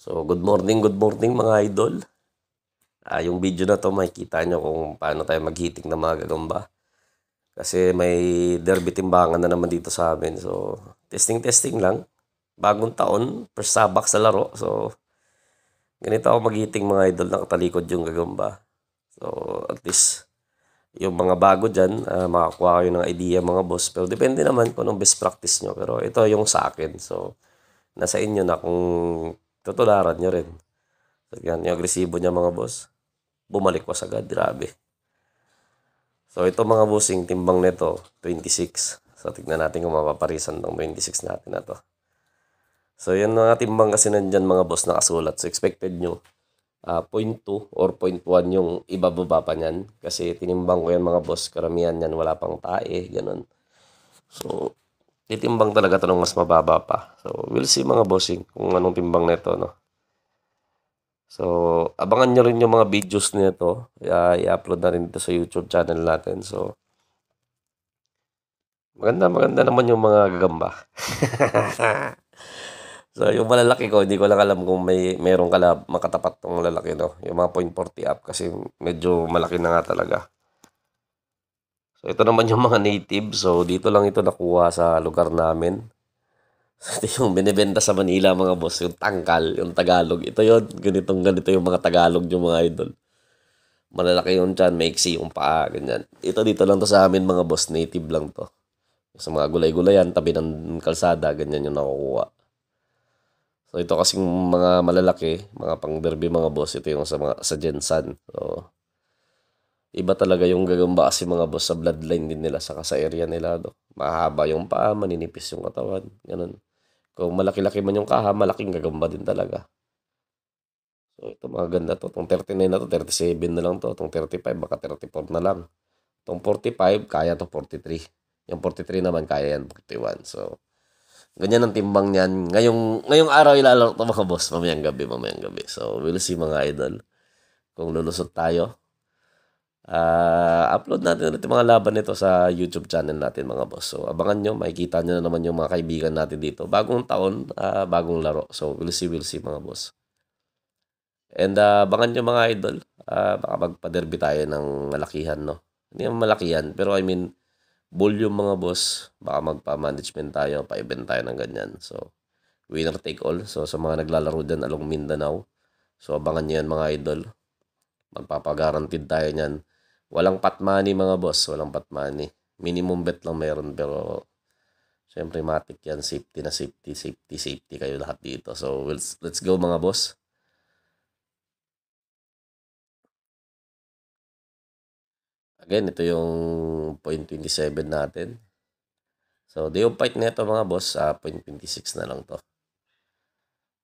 So, good morning mga idol. Yung video na to, makikita nyo kung paano tayo mag-hitting ng mga gagamba. Kasi may derby timbangan na naman dito sa amin. So, testing lang. Bagong taon, first sabak sa laro. So, ganito ako mag-hitting mga idol, nakatalikod yung gagamba. So, at least, yung mga bago dyan, makakuha kayo ng idea mga boss. Pero depende naman kung anong best practice nyo. Pero ito yung sa akin. So, nasa inyo na kung tutularan nyo rin. So, yan, yung agresibo niya mga boss. Bumalik was agad, grabe. So ito mga bossing, timbang nito, 26. So tignan natin kung mapaparisan ng 26 natin na to. So yan mga timbang kasi nandyan mga boss nakasulat. So expected nyo, 0.2 or 0.1 yung ibababa pa niyan. Kasi tinimbang ko yan mga boss, karamihan yan wala pang tae, ganun. So titimbang talaga to ng mas mababa pa. So we'll see mga bossing kung anong timbang nito, no. So, abangan nyo rin yung mga videos nito. I-upload na rin ito sa YouTube channel natin. So, maganda naman yung mga gagamba. So, yung malalaki ko, hindi ko lang alam kung meron makatapat tong lalaki, no? Yung mga 0.40 up kasi medyo malaki na nga talaga. So, ito naman yung mga native. So, dito lang ito nakuha sa lugar namin. Ito yung binibenta sa Manila mga boss, yung tangkal, yung Tagalog. Ito yun, ganito yung mga Tagalog yung mga idol. Malalaki yung tiyan, maiksi yung paa, ganyan. Dito lang to sa amin mga boss, native lang to. Sa mga gulay-gulayan, tabi ng kalsada, ganyan yung nakukuha. So ito kasing mga malalaki, mga pang-derby mga boss, ito yung sa Jensan. So, iba talaga yung gagamba kasi mga boss sa bloodline din nila, saka sa area nila. No? Mahaba yung paa, maninipis yung katawan, ganun. Kung malaki-laki man yung kaha, malaking gagamba din talaga. So ito mga ganda to. Itong 39 na to, 37 na lang to. Itong 35, baka 34 na lang. Itong 45, kaya to 43. Yung 43 naman, kaya yan 41. So, ganyan ang timbang niyan. Ngayong araw ilalaro to mga boss. Mamayang gabi. So, we'll see mga idol. Kung lulusot tayo. Upload natin ulit yung mga laban nito sa YouTube channel natin mga boss. So, abangan nyo. Makikita nyo na naman yung mga kaibigan natin dito. Bagong taon, bagong laro. So, we'll see mga boss. And abangan nyo mga idol. Baka magpa-derby tayo ng malakihan, no? Hindi naman malakihan, pero I mean, volume mga boss. Baka magpa-management tayo, pa-event tayo ng ganyan. So, winner take all. So, sa mga naglalaro dyan along Mindanao. So, abangan nyo yan mga idol. Magpapagarantid tayo nyan. Walang pot money mga boss. Walang pot money. Minimum bet lang meron, pero syempre matik yan. Safety kayo lahat dito. So, let's go mga boss. Again, ito yung 0.27 natin. So, day of fight nito mga boss, 0.26 na lang to.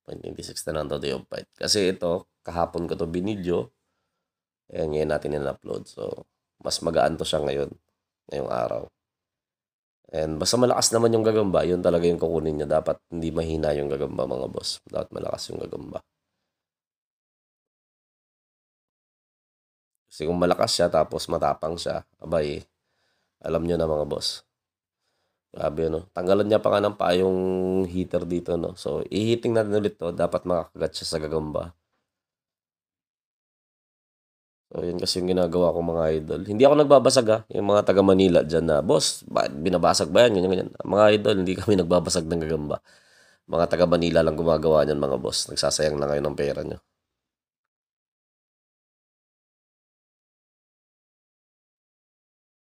0.26 na lang to day of fight. Kasi ito, kahapon ko to binidyo. Ayan, ngayon natin in-upload. So, mas magaan to siya ngayong araw. And basta malakas naman yung gagamba, yun talaga yung kukunin niya. Dapat hindi mahina yung gagamba mga boss. Dapat malakas yung gagamba. Kasi kung malakas siya tapos matapang siya, abay, alam nyo na mga boss. Grabe, no? Tanggalan niya pa nga ng paa yung heater dito, no? So, i-heating natin ulit to. Dapat makakagat siya sa gagamba. So, yun kasi yung ginagawa ko mga idol. Hindi ako nagbabasag yung mga taga Manila dyan na, boss, binabasag ba yan? Ganyan. Mga idol, hindi kami nagbabasag ng gagamba. Mga taga Manila lang gumagawa niyan mga boss. Nagsasayang lang kayo ng pera nyo.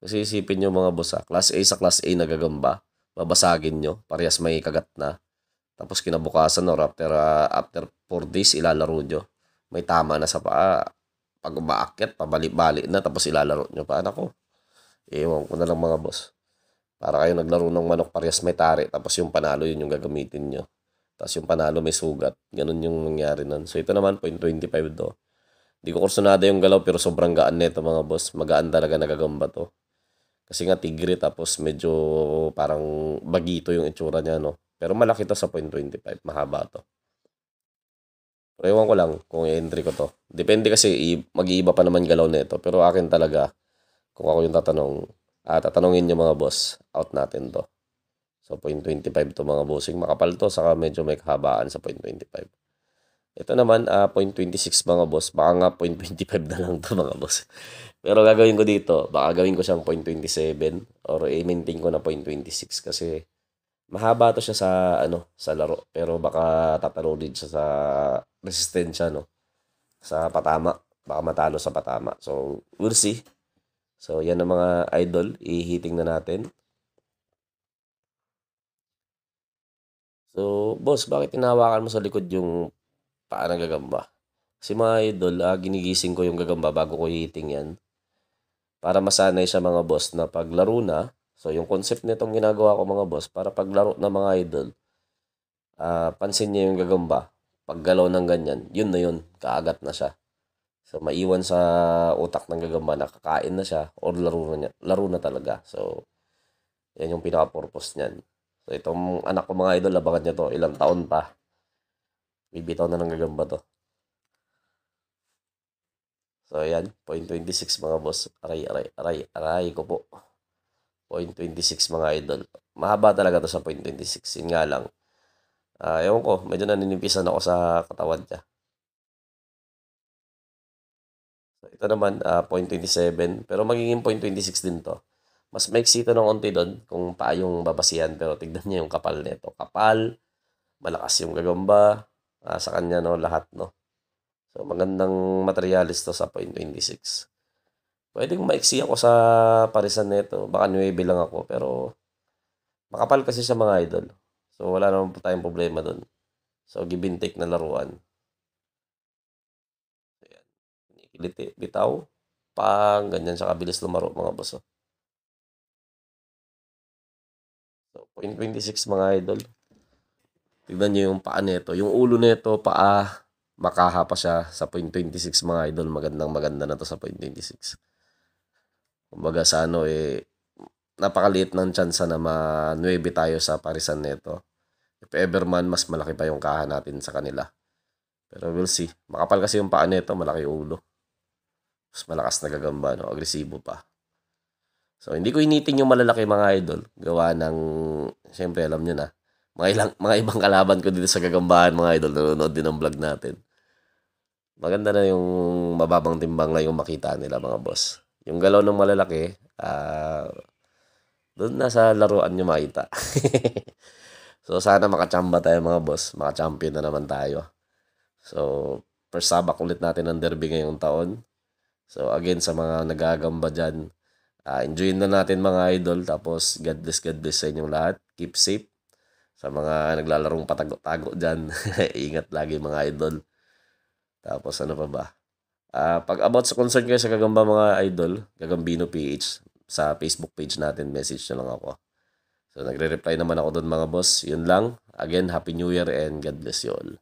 Kasi isipin nyo mga boss Class A sa Class A na gagamba. Babasagin nyo. Parehas may kagat na. Tapos kinabukasan or after 4 days ilalaro nyo. May tama na sa paa. Pag umaakyat, pabalik-balik na. Tapos ilalaro nyo pa. Ako, ewan ko na lang mga boss. Para kayo naglaro ng manok parehas may tari. Tapos yung panalo yun yung gagamitin nyo. Tapos yung panalo may sugat. Ganun yung nangyari nun. So ito naman, 0.25 do. Hindi ko kursunada yung galaw pero sobrang gaan nito mga boss. Magaan talaga nagagamba to. Kasi nga tigre tapos medyo parang bagito yung itsura niya, no? Pero malaki to sa 0.25. Mahaba to. Pero ewan ko lang kung i-entry ko to. Depende kasi mag-iiba pa naman galaw nito. Pero akin talaga, kung ako yung tatanungin nyo mga boss, out natin to. So 0.25 to mga bossing. Makapal to, saka medyo may kahabaan sa 0.25. Ito naman, 0.26 mga boss. Baka nga 0.25 na lang to mga boss. Pero gagawin ko dito, baka gawin ko siyang 0.27 or i-maintain ko na 0.26 kasi mahaba to siya sa sa laro. Pero baka tatalo din siya sa resistensya, no? Sa patama. Baka matalo sa patama. So, we'll see. So, yan ang mga idol. Ihiting na natin. So, boss, bakit tinawakan mo sa likod yung paa ng gagamba? Kasi mga idol, ginigising ko yung gagamba bago ko hihiting yan. Para masanay siya mga boss na paglaro na. So, yung concept nitong ginagawa ko mga boss, para paglaro na mga idol, pansin niya yung gagamba. Paggalaw ng ganyan, yun na yun, kaagat na siya. So, maiwan sa utak ng gagamba na kakain na siya or laro na talaga. So, yan yung pinaka-purpose niyan. So, itong anak ko mga idol, abangan niya to, ilang taon pa. Bibitaw na ng gagamba to. So, ayan, 0.26 mga boss. Aray ko po. 0.26 mga idol. Mahaba talaga to sa 0.26. Yun nga lang. Ewan ko, medyo naninipisan ako sa katawan niya. So, ito naman, 0.27. Pero magiging 0.26 din to. Mas maiksi ito ng konti doon kung paayong babasihan. Pero tignan niyo yung kapal nito. Kapal, malakas yung gagamba. Sa kanya, no, lahat, no. So, magandang materialis to sa 0.26. Pwedeng maiksi ako sa parisan nito. Baka 9 lang ako. Pero makapal kasi siya mga idol. So, wala naman po tayong problema doon. So, give and take na laruan. Ayan. Kinikiliti, bitaw. Pang, ganyan siya kabilis lumaro mga boss. Oh. So, 0.26 mga idol. Tignan nyo yung paa nito. Yung ulo nito, paa, makaha pa siya sa 0.26 mga idol. Magandang maganda na to sa 0.26. Kumbaga sa napakaliit ng tsansa na ma-9 tayo sa parisan nito. If ever man, mas malaki pa yung kaha natin sa kanila. Pero we'll see. Makapal kasi yung paa nito, malaki ulo. Mas malakas na gagamba, no? Agresibo pa. So, hindi ko initing yung malalaki mga idol. Gawa ng, siyempre alam nyo na, mga ibang kalaban ko dito sa gagambahan mga idol. Nanonood din ng vlog natin. Maganda na yung mababang timbang na yung makita nila mga boss. Yung galaw ng malalaki, doon na sa laruan nyo makita. So, sana makachamba tayo mga boss. Maka-champion na naman tayo. So, first sabak ulit natin ang derby ngayong taon. So, again, sa mga nagagamba dyan, enjoyin na natin mga idol. Tapos, God bless sa inyong lahat. Keep safe. Sa mga naglalarong patago-tago dyan, ingat lagi mga idol. Tapos, ano pa ba? Pag about sa concern kayo sa Gagamba mga idol, Gagambino PH, sa Facebook page natin, message na lang ako. So, nagre-reply naman ako doon mga boss. Yun lang. Again, Happy New Year and God bless you all.